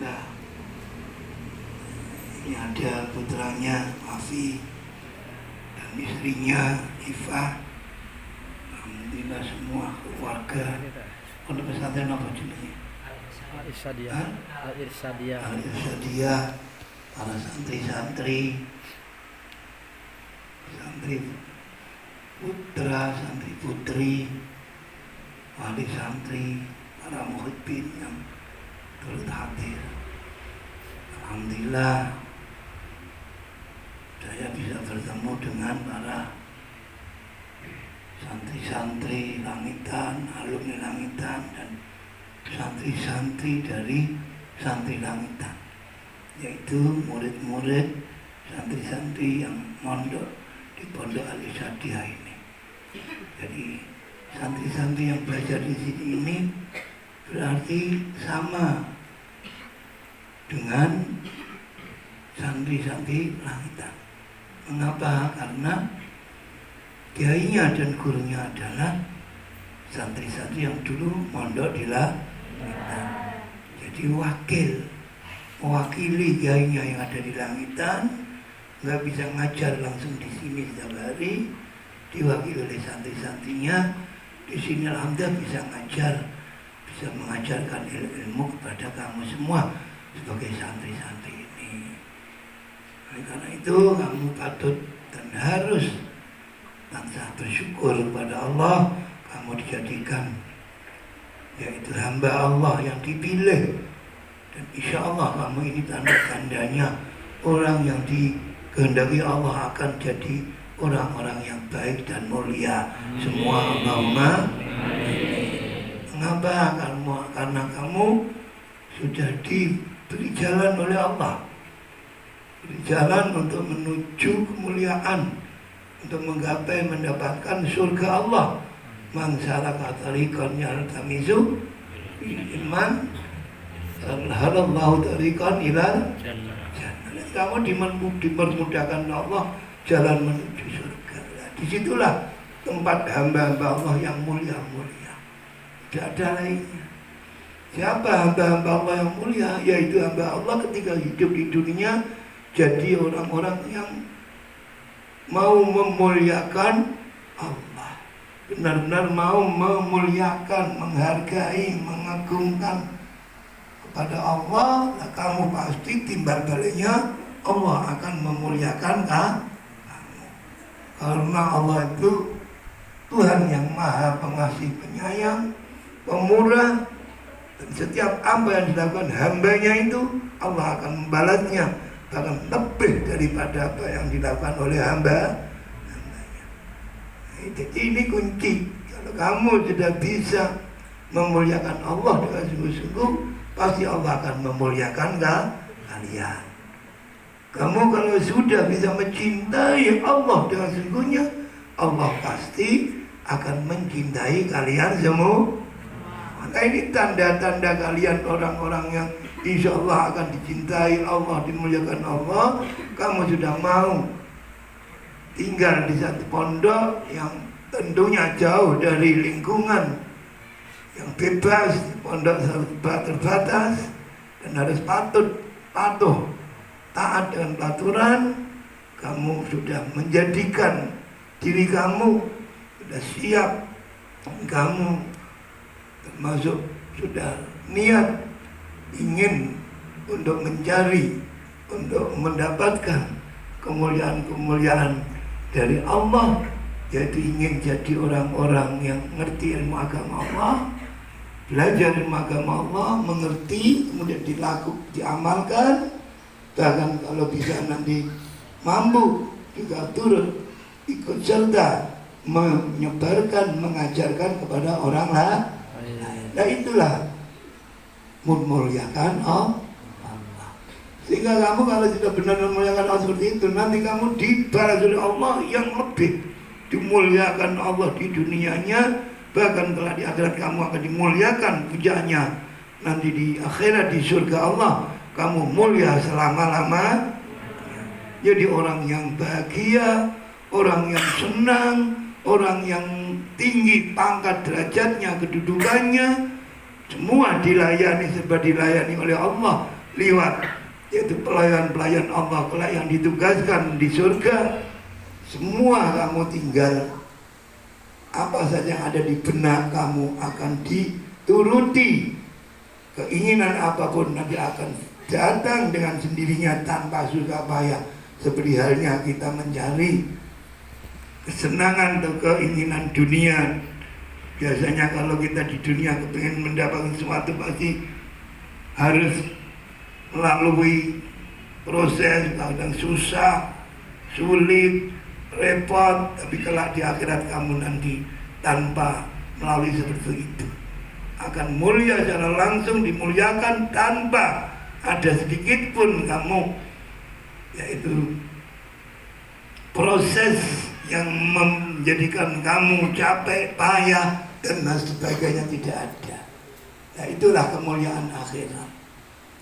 kita. Ini ada putranya Afi dan istrinya Iva. Alhamdulillah semua keluarga. Pondok pesantren apa judulnya? Al-Irsadiyah. Para santri-santri, santri putra, santri putri, wali santri, para muhibbin yang turut hadir. Alhamdulillah saya bisa bertemu dengan para santri-santri langitan, alumni langitan, dan santri-santri dari santri langitan, yaitu murid-murid santri-santri yang mondok di Pondok Al-Irsadiyah ini. Jadi santri-santri yang belajar di sini ini berarti sama dengan santri-santri langitan. Mengapa? Karena kiainya dan gurunya adalah santri-santri yang dulu mondok di langitan. Jadi mewakili kiainya yang ada di langitan, nggak bisa ngajar langsung di sini setiap hari, diwakili oleh santri-santrinya. Di sini alhamdulillah bisa ngajar, bisa mengajarkan ilmu kepada kamu semua sebagai santri-santri ini. Oleh karena itu kamu patut dan harus bangsa bersyukur kepada Allah, kamu dijadikan yaitu hamba Allah yang dipilih, dan insya Allah kamu ini tanda-tandanya orang yang dikehendaki Allah akan jadi orang-orang yang baik dan mulia semua. Allahumma mengapa? Karena kamu sudah diberi jalan oleh Allah, beri jalan untuk menuju kemuliaan, untuk menggapai mendapatkan surga Allah. Man salaka tariqan yaltamisu iman halallahu tariqan ilal jannah. Kamu dipermudahkan Allah jalan menuju surga. Disitulah tempat hamba-hamba Allah yang mulia-mulia. Tidak ada lainnya. Siapa hamba-hamba Allah yang mulia? Yaitu hamba Allah ketika hidup di dunia jadi orang-orang yang mau memuliakan Allah, benar-benar mau memuliakan, menghargai, mengagungkan kepada Allah. Nah, kamu pasti timbal baliknya Allah akan memuliakan kamu, karena Allah itu Tuhan yang maha pengasih, penyayang, pemurah, dan setiap apa yang dilakukan hambanya itu Allah akan membalasnya bahkan lebih daripada apa yang dilakukan oleh hambanya. Jadi ini kunci. Kalau kamu sudah bisa memuliakan Allah dengan sungguh-sungguh, pasti Allah akan memuliakan kalian. Kamu kalau sudah bisa mencintai Allah dengan sungguhnya, Allah pasti akan mencintai kalian semua. Maka ini tanda-tanda kalian orang-orang yang insya Allah akan dicintai Allah, dimuliakan Allah. Kamu sudah mau tinggal di satu pondok yang tentunya jauh dari lingkungan yang bebas, pondok terbatas, dan harus patuh, taat dengan peraturan. Kamu sudah menjadikan diri kamu sudah siap, kamu termasuk sudah niat ingin untuk mencari, untuk mendapatkan kemuliaan-kemuliaan dari Allah. Jadi ingin jadi orang-orang yang ngerti ilmu agama Allah, belajar ilmu agama Allah, mengerti, kemudian diamalkan. Bahkan kalau bisa nanti mampu juga turut ikut serta menyebarkan, mengajarkan kepada orang lain. Nah itulah memuliakan Allah. Sehingga kamu kalau sudah benar memuliakan Allah seperti itu, nanti kamu dibalas oleh Allah yang lebih. Dimuliakan Allah di dunianya, bahkan kalau di akhirat kamu akan dimuliakan pujaannya. Nanti di akhirat di surga Allah kamu mulia selama-lama. Jadi orang yang bahagia, orang yang senang, orang yang tinggi pangkat derajatnya, kedudukannya, semua dilayani serba dilayani oleh Allah. liwat, yaitu pelayan-pelayan Allah kelak yang ditugaskan di surga. Semua kamu tinggal, apa saja yang ada di benak kamu akan dituruti. Keinginan apapun nanti akan datang dengan sendirinya tanpa susah payah. Seperti halnya kita mencari kesenangan atau keinginan dunia. Biasanya kalau kita di dunia kepengen mendapatkan sesuatu pasti harus melalui proses, kadang susah, sulit, repot. Tapi kelak di akhirat kamu nanti tanpa melalui seperti itu akan mulia secara langsung, dimuliakan tanpa ada sedikit pun kamu, yaitu proses yang menjadikan kamu capek, payah dan sebagainya tidak ada. Nah, itulah kemuliaan akhirat.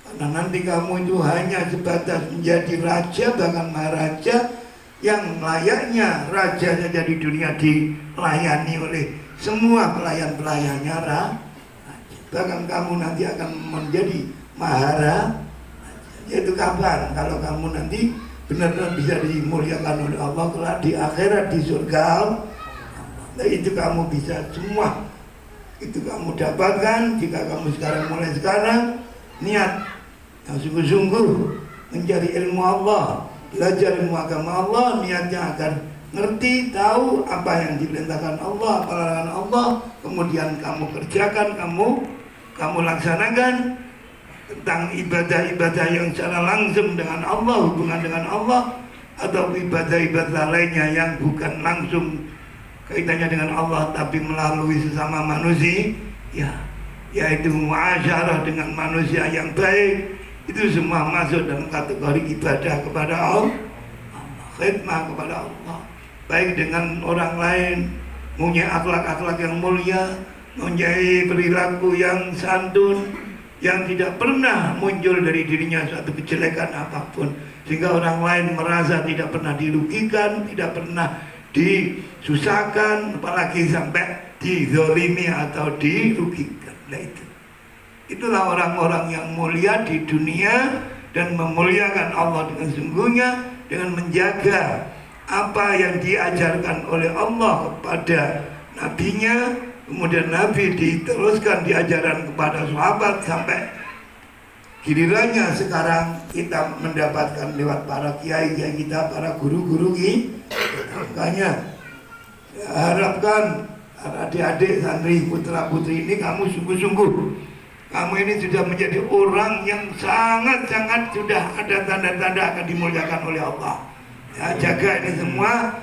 Karena nanti kamu itu hanya sebatas menjadi raja, bahkan maharaja yang layaknya raja saja di dunia dilayani oleh semua pelayan-pelayannya raja. Bahkan kamu nanti akan menjadi maharaja. Yaitu kapan? Kalau kamu nanti benar-benar bisa dimuliakan oleh Allah kelak di akhirat, di surga. Nah, itu kamu bisa semua. Itu kamu dapatkan jika kamu mulai sekarang niat yang sungguh-sungguh mencari ilmu Allah, belajar ilmu agama Allah, niatnya agar ngerti, tahu apa yang diperintahkan Allah, apa larangan Allah, kemudian kamu kerjakan, kamu laksanakan tentang ibadah-ibadah yang secara langsung dengan Allah, hubungan dengan Allah, atau ibadah-ibadah lainnya yang bukan langsung kaitannya dengan Allah tapi melalui sesama manusia, yaitu muasyarah dengan manusia yang baik. Itu semua masuk dalam kategori ibadah kepada Allah, khidmah kepada Allah, baik dengan orang lain, punya akhlak-akhlak yang mulia, mempunyai perilaku yang santun, yang tidak pernah muncul dari dirinya suatu kejelekan apapun, sehingga orang lain merasa tidak pernah dirugikan, tidak pernah disusahkan, apalagi sampai dizolimi atau dirugikan. Nah, itulah orang-orang yang mulia di dunia dan memuliakan Allah dengan sungguhnya, dengan menjaga apa yang diajarkan oleh Allah kepada nabinya, kemudian Nabi diteruskan di ajaran kepada sahabat sampai gilirannya sekarang kita mendapatkan lewat para kiai kita, para guru-guru kita. Makanya harapkan adik-adik santri putra putri ini kamu sungguh-sungguh, kamu ini sudah menjadi orang yang sangat-sangat sudah ada tanda-tanda akan dimuliakan oleh Allah. Ya, jaga ini semua.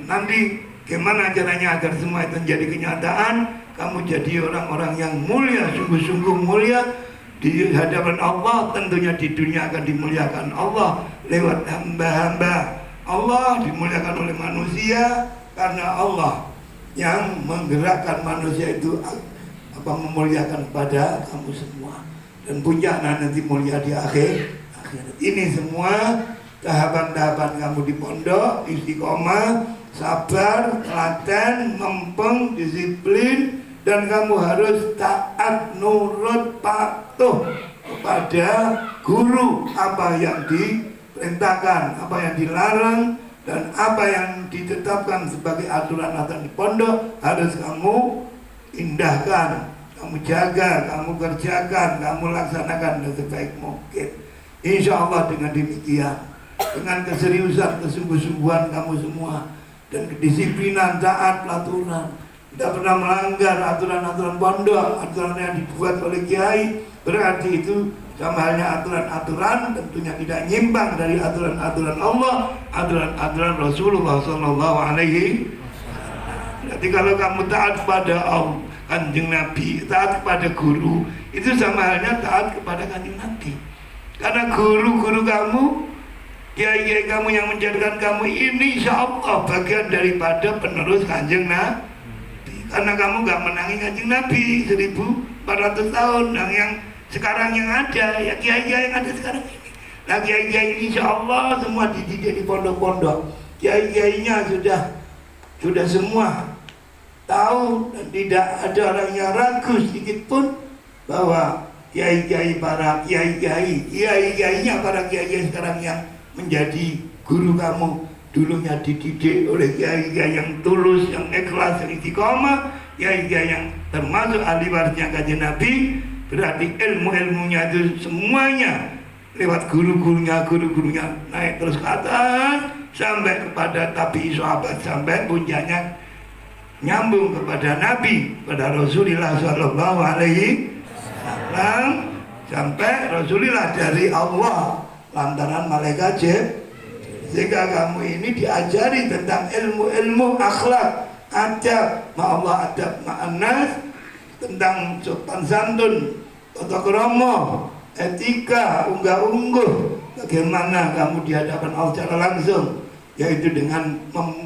Nanti gimana caranya agar semua itu menjadi kenyataan, kamu jadi orang-orang yang mulia, sungguh-sungguh mulia di hadapan Allah. Tentunya di dunia akan dimuliakan Allah lewat hamba-hamba Allah, dimuliakan oleh manusia karena Allah yang menggerakkan manusia itu memuliakan kepada kamu semua. Dan puncaknya nanti mulia di akhirat. Ini semua tahapan-tahapan kamu di pondok, istiqomah, sabar, telaten, mempeng, disiplin, dan kamu harus taat, nurut, patuh kepada guru. Apa yang diperintahkan, apa yang dilarang, dan apa yang ditetapkan sebagai aturan-aturan di pondok harus kamu indahkan, kamu jaga, kamu kerjakan, kamu laksanakan dengan sebaik mungkin. Insya Allah dengan demikian, dengan keseriusan, kesungguh-sungguhan kamu semua, dan kedisiplinan, taat, aturan, tidak pernah melanggar aturan-aturan pondok, aturan yang dibuat oleh kiai, berarti itu sama halnya aturan-aturan, tentunya tidak nyimpang dari aturan-aturan Allah, aturan-aturan Rasulullah Sallallahu Alaihi Wasallam. Jadi kalau kamu taat kepada Allah, Kanjeng Nabi, taat kepada guru, itu sama halnya taat kepada Kanjeng Nabi. Karena guru-guru kamu, kiai-kiai kamu yang menjadikan kamu ini, insya Allah bagian daripada penerus Kanjeng Nabi. Karena kamu gak menangi Kanjeng Nabi 1400 tahun, yang sekarang yang ada, ya kiai-kiai yang ada sekarang ini. Nah, kiai-kiai ini insya Allah semua dididik di pondok-pondok. Kiai-kiainya sudah semua tahu, dan tidak ada orang yang ragu sedikit pun bahwa kiai-kiai para kiai-kiainya para kiai sekarang yang menjadi guru kamu dulunya dididik oleh kiai-kiai yang tulus, yang ikhlas, yang istiqomah, kiai-kiai yang termasuk ahli warisnya Kanjeng Nabi. Berarti ilmu-ilmunya itu semuanya lewat guru-gurunya naik terus ke atas sampai kepada tabi'i sahabat, sampai puncaknya nyambung kepada Nabi, pada Rasulullah Sallallahu Alaihi Wasallam, sampai Rasulullah dari Allah lantaran malaikat Jibril. Sehingga kamu ini diajari tentang ilmu-ilmu akhlak, adab ma'allah, adab ma'annas, tentang sopan santun, tata krama, etika, unggah-ungguh, bagaimana kamu di hadapan Allah secara langsung, yaitu dengan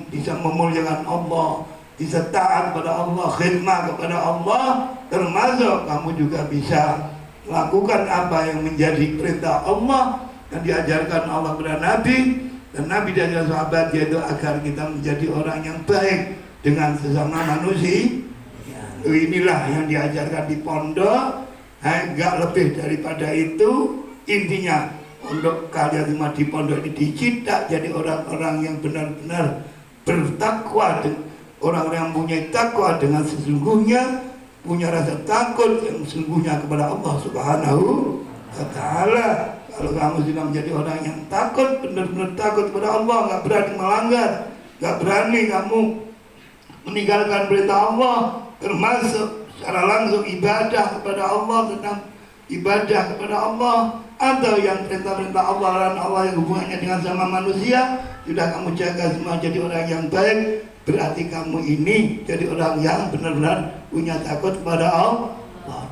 bisa memuliakan Allah, bisa taat pada Allah, khidmah kepada Allah, termasuk kamu juga bisa lakukan apa yang menjadi perintah Allah dan diajarkan Allah kepada Nabi dan Nabi dan sahabat, yaitu agar kita menjadi orang yang baik dengan sesama manusia. Inilah yang diajarkan di pondok. Enggak lebih daripada itu. Intinya pondok kalian cuma di pondok ini dicetak jadi orang-orang yang benar-benar bertakwa, orang-orang yang punya takwa dengan sesungguhnya, punya rasa takut yang sesungguhnya kepada Allah Subhanahu wa Ta'ala. Kalau kamu sudah menjadi orang yang takut, benar-benar takut kepada Allah, nggak berani melanggar, nggak berani kamu meninggalkan perintah Allah, termasuk secara langsung ibadah kepada Allah, tentang ibadah kepada Allah, atau yang perintah-perintah Allah dan Allah yang hubungannya dengan sama manusia, sudah kamu jaga semua jadi orang yang baik, berarti kamu ini jadi orang yang benar-benar punya takut kepada Allah.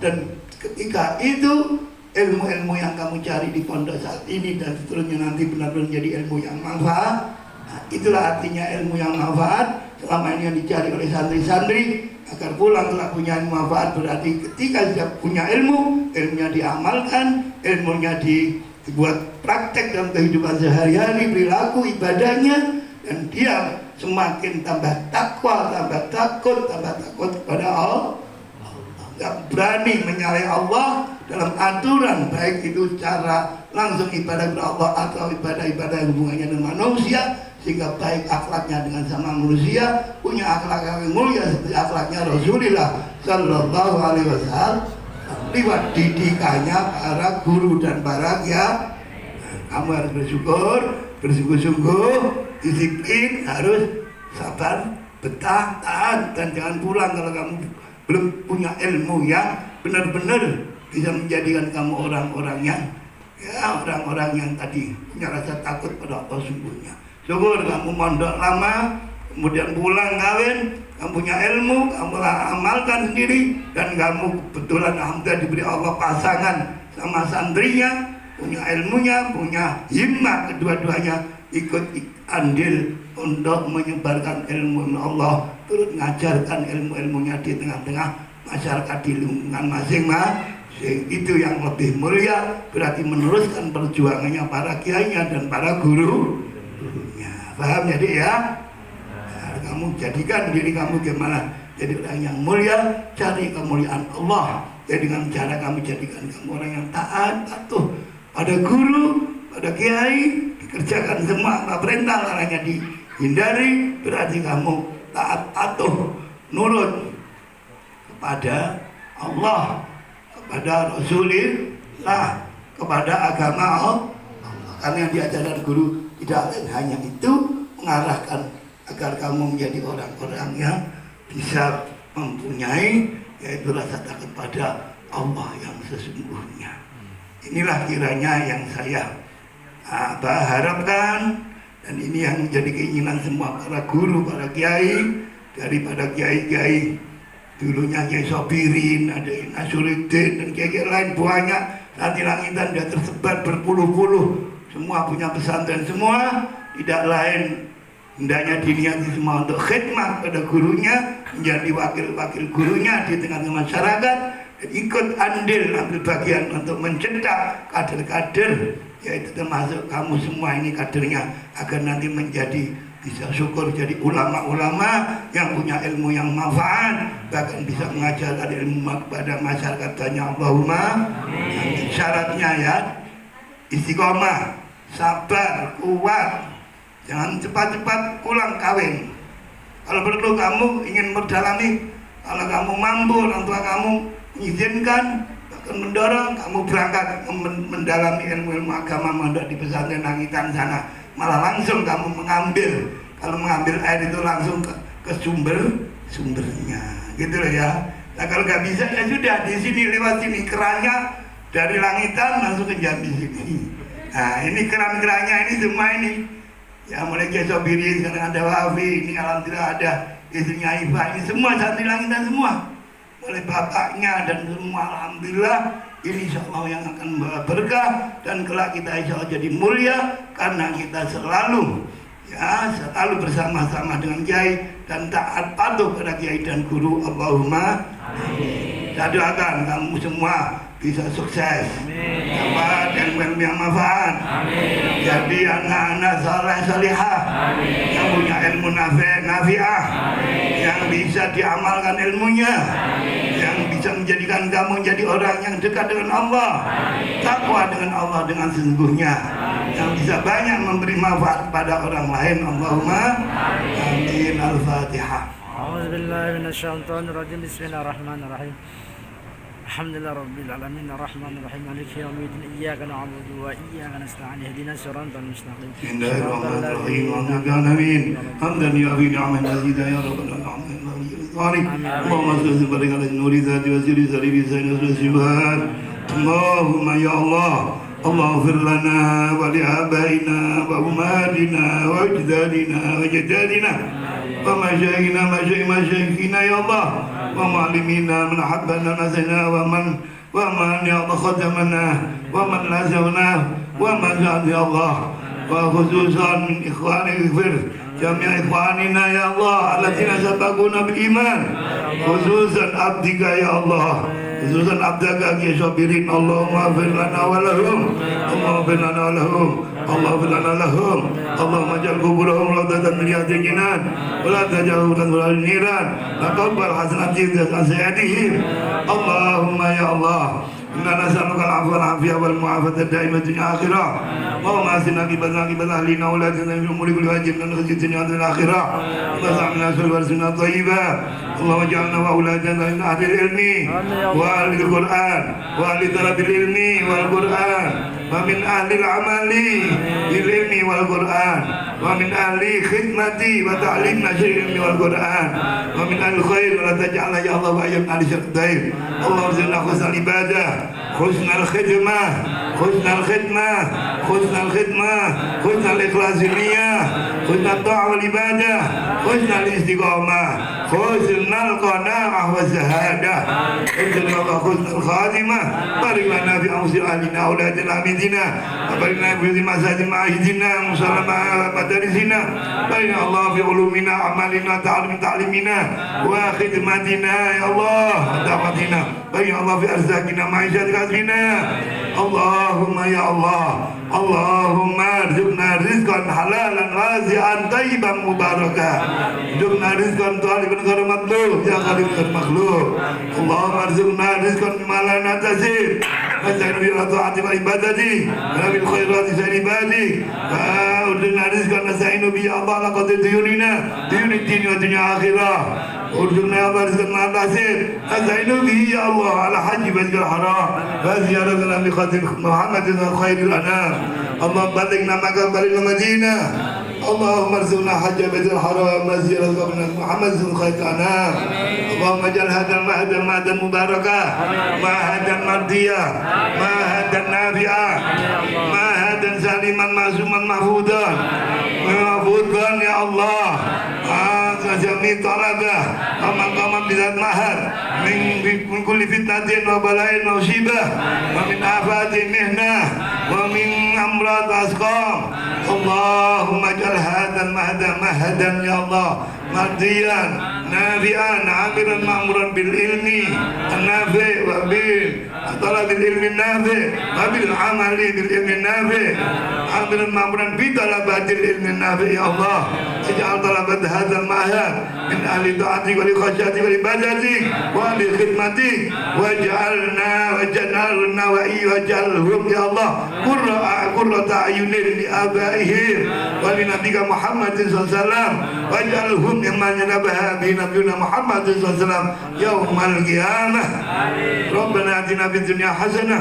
Dan ketika itu ilmu-ilmu yang kamu cari di pondok saat ini dan seterusnya nanti benar-benar menjadi ilmu yang manfaat. Nah, itulah artinya ilmu yang manfaat. Selama ini yang dicari oleh santri-santri agar pulang telah punya ilmu manfaat, berarti ketika sudah punya ilmu, ilmunya diamalkan, ilmunya dibuat praktek dalam kehidupan sehari-hari, perilaku ibadahnya, dan dia semakin tambah takwa, tambah takut kepada Allah. Gak berani menyalahi Allah dalam aturan, baik itu cara langsung ibadah kepada Allah atau ibadah-ibadah yang hubungannya dengan manusia, sehingga baik akhlaknya dengan sama manusia, punya akhlak yang mulia seperti akhlaknya Rasulullah Sallallahu Alaihi Wasallam lewat didikannya para guru dan para kiai. Kamu harus bersyukur, bersungguh-sungguh, disiplin, harus sabar, betah, taat, dan jangan pulang kalau kamu belum punya ilmu yang benar-benar bisa menjadikan kamu orang-orang yang tadi punya rasa takut pada Allah sungguhnya. Syukur kamu mondok lama, kemudian pulang kawin, kamu punya ilmu, kamu amalkan sendiri, dan kamu kebetulan alhamdulillah diberi Allah pasangan sama santrinya, punya ilmunya, punya himmah, kedua-duanya ikut andil untuk menyebarkan ilmu Allah, turut mengajarkan ilmu-ilmunya di tengah-tengah masyarakat di lingkungan masing-masing. Itu yang lebih mulia, berarti meneruskan perjuangannya para kiainya dan para gurunya. Paham jadi ya? Nah, kamu jadikan diri kamu gimana jadi orang yang mulia, cari kemuliaan Allah. Jadi dengan cara kamu jadikan kamu orang yang taat, patuh pada guru, pada kiai, dikerjakan semua apa perintah, larangannya dihindari, berarti kamu taat, patuh, nurut kepada Allah, kepada Rasulullah, kepada agama Allah. Karena yang diajarkan guru tidak lain hanya itu, mengarahkan agar kamu menjadi orang-orang yang bisa mempunyai yaitu rasa takut pada Allah yang sesungguhnya. Inilah kiranya yang saya harapkan, dan ini yang menjadi keinginan semua para guru, para kiai, daripada kiai-kiai dulunya Kiai Sobirin, ada Nasruddin dan kiai-kiai lain banyak, nanti langitan sudah tersebar berpuluh-puluh, semua punya pesantren semua, tidak lain hendaknya diniati semua untuk khidmah pada gurunya, menjadi wakil-wakil gurunya di tengah masyarakat, dan ikut andil ambil bagian untuk mencetak kader-kader, yaitu termasuk kamu semua ini kadernya, agar nanti menjadi bisa syukur jadi ulama-ulama yang punya ilmu yang manfaat, bahkan bisa mengajarkan ilmu kepada masyarakat. Tanya Allahumma amin. Syaratnya ya istiqomah, sabar, kuat, jangan cepat-cepat pulang kawin. Kalau perlu kamu ingin mendalami, kalau kamu mampu, orang tua kamu mengizinkan, bahkan mendorong kamu berangkat mendalami ilmu agama mondok di pesantren Langitan sana. Malah langsung kamu mengambil, kalau mengambil air itu langsung ke sumbernya, gitu loh ya. Nah kalau nggak bisa ya sudah di sini, lewat sini kerannya dari Langitan langsung ke Jambi sini. Nah ini keran-kerannya ini semua ini ya, mulai Kesobiri sekarang ada Wafi, ini alhamdulillah ada istrinya Iva, ini semua santri Langitan semua, oleh bapaknya dan semua alhamdulillah. Ini insya Allah yang akan membawa berkah dan kelak kita insya Allah jadi mulia karena kita selalu bersama-sama dengan kiai dan taat patuh pada kiai dan guru. Allahumma amin. Saya doakan kamu semua bisa sukses, dapat ilmu yang manfaat, jadi anak-anak saleh salihah yang punya ilmu nafi'ah, yang bisa diamalkan ilmunya, yang bisa menjadikan kamu jadi orang yang dekat dengan Allah, takwa dengan Allah dengan sesungguhnya, yang bisa banyak memberi manfaat kepada orang lain. Allahumma amin. Al-Fatihah. A'udzubillahi minasyaitonirrajim. Bismillahirrahmanirrahim. Alhamdulillah rabbil alamin arrahmanir rahim maliki yaumiddin iyyaka na'budu wa iyyaka nasta'in ihdinas siratal mustaqim. Bismillahirrahmanirrahim. Amin. Hamdan ya fi ni'man mazida ya rabbal alamin. Allahumma salli wa barik ala nuri dzati wa sirri sari bi subhan. Allahumma ya Allah, Allahumma lana wa li abaina wa ummatina wa ajdadina wa jaddadina wa masyayikhina ya Allah, wa mu'allimina man habbana nasana wa man ya Allah khadamana wa man lazawna wa man ya Allah, wa khususan min ikhwani ighfir jami' ikhwanina ya Allah alladziina sabaquna bil iman, khususan abdika ya Allah, khususan abdaka ya sabirin. Allahumma ighfir lana wa lahum, Allahumma ighfir lana wa lahum, Allahumma ighfir lana lahum, Allahumma ij'al quburahum rawdatan min riyadil jinan wa la taj'alhum min niran, taqabbal hasanatihim wa sayyi'atihim. Allahumma ya Allah, inna nas'aluka al-'afwa wal-'afiyah wal mu'afata ad-da'imah dunya akhirah. Allahumma asina akibatana ahlina wa la taj'alna umuri kulli wajib min khizyi dunya akhirah. Allahumma salli wa sallim thayyibah. Allahumma ij'alna wa auladana min ahli ilmi wa ahli al-Qur'an wa ahli talabil ilmi wal Qur'an wa min ahli al-amali bil ilmi wal Qur'an wa min ahli khidmati wa ta'lim nasyri ilmi wal Qur'an wa min ahli khair wa la taj'alna ya Allah wa ayyam ahli syardain. Allahumma rizqna husnal ibadah, husnal khidmah, husnal khidmah, husnal khidmah, husnal ikhlas niyah, husnal ta'ah wal ibadah, husnal istiqamah, husnal qanaah wa zahadah. Insyaallah husnul khatimah. Barik lana fi awsi ahlina auladina amidina, barik lana fi masajid ma'idina musallama madarisina, barik Allah fi ulumina amalina ta'limina wa khidmatina ya Allah da'watina, barik Allah fi arzakina ma'ishat kasbina. Allahumma ya Allah, Allahumma rizqna rizqan halalan wazi'an tayyiban mubarakah, rizqna rizqan taliban ghairu matlub ya khaliq al-makhluq. Allahumma rizqna rizqan mimma la nahtasib waj'al bi ta'ati wa ibadati wa bil khairati sa'ibadi wa udna rizqan nasta'inu bi Allah laqad diyunina diyunid din wa dunya akhirah. Urjuna ya Allah rizqan ma'tasib nasta'inu bihi ya Allah ala haji baitil haram wa ziyaratana li khatim Muhammadin khairil anam. Allah balighna maka baligh Madinah. Allahumma arzuqna hajja baitil haram wa ziyaratan Muhammadin khairil anam. Allahumma ij'al hadzal ma'dan mubarakah, ma'dan mardiyah, ma'dan nafi'ah, ma'dan saliman ma'suman mahfudan. Mahfudkan ya Allah. Jami talabah aman kaman bizat mahar min kulli fitnatin wa bala'in wa musibah wa min afatin mihnah wa min amrad asqam. Allahumma ij'al hadzal mahdan ya Allah mardiyan nafi'an amiran ma'muran bil ilmi an-nafi' wa bil talabil ilmi an-nafi' wa bil amali bil ilmi an-nafi' amiran ma'muran bi talabatil ilmi an-nafi' ya Allah. اجعل طلبة هذا المعهد من أهل طاعتك ولخشيتك ولعبادتك ولخدمتك واجعلنا واجعلهم يا الله قرة أعين لآبائهم ولنبيك محمد صلى الله عليه وسلم واجعلهم ممن نبه به نبينا محمد صلى الله عليه وسلم يوم القيامة. ربنا آتنا في الدنيا حسنة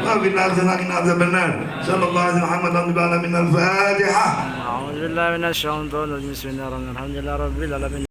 وفي الآخرة قنا عذاب النار. صلى الله عليه محمد وعلى من الفاتحة. أعوذ بالله من الشيطان الرجيم. بسم الله الرحمن الرحيم. الحمد لله رب العالمين.